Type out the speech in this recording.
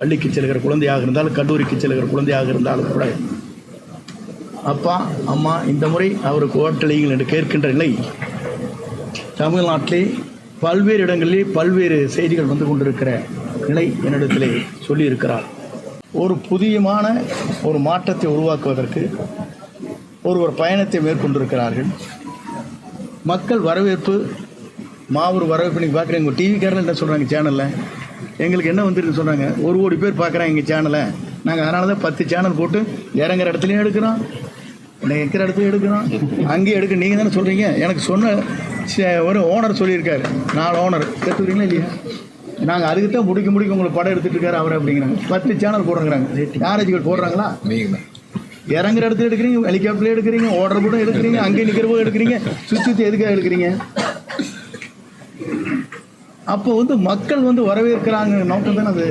பள்ளிக்கு செல்கிற குழந்தையாக இருந்தாலும் கல்லூரிக்கு செல்கிற குழந்தையாக இருந்தாலும் கூட அப்பா அம்மா இந்த முறை அவருக்கு ஓட்டளியுங்கள் என்று கேட்கின்ற நிலை தமிழ்நாட்டிலே பல்வேறு இடங்களிலே பல்வேறு செய்திகள் வந்து கொண்டிருக்கிற நிலை என்னிடத்திலே சொல்லியிருக்கிறார். ஒரு புதியமான ஒரு மாற்றத்தை உருவாக்குவதற்கு ஒரு பயணத்தை மேற்கொண்டிருக்கிறார்கள். மக்கள் வரவேற்பு மாபெரும் வரவேற்பு. நீங்கள் பார்க்குறீங்க டிவிக்காரர்கள் என்ன சொல்கிறாங்க சேனலில், எங்களுக்கு என்ன வந்துருக்குன்னு சொன்னாங்க, 1 கோடி பேர் பார்க்குறாங்க எங்கள் சேனலை. நாங்கள் அதனால தான் 10 சேனல் போட்டு இறங்குற இடத்துலையும் எடுக்கிறோம், இருக்கிற இடத்துலையும் எடுக்கிறோம், அங்கேயும் எடுக்க. நீங்கள் தானே சொல்கிறீங்க. எனக்கு சொன்ன ஒரு ஓனர் சொல்லியிருக்காரு, 4 ஓனர் கற்றுக்குறீங்களா இல்லையா, நாங்கள் அதுக்கு தான் முடிக்க உங்களுக்கு படம் எடுத்துகிட்டு இருக்காரு அவர் அப்படிங்கிறாங்க. 10 சேனல் போடுறாங்கிறாங்க. யாராச்சும் போடுறாங்களா? இறங்குற இடத்துல எடுக்கிறீங்க, ஹெலிகாப்டர்ல எடுக்கிறீங்க, ஓடுற கூட எடுக்கிறீங்க, அங்கே நிற்கிற போது எடுக்கிறீங்க, சுற்றி எதுக்காக எடுக்கிறீங்க? அப்போ மக்கள் வரவேற்கிறாங்க நோக்கம் தானே அது.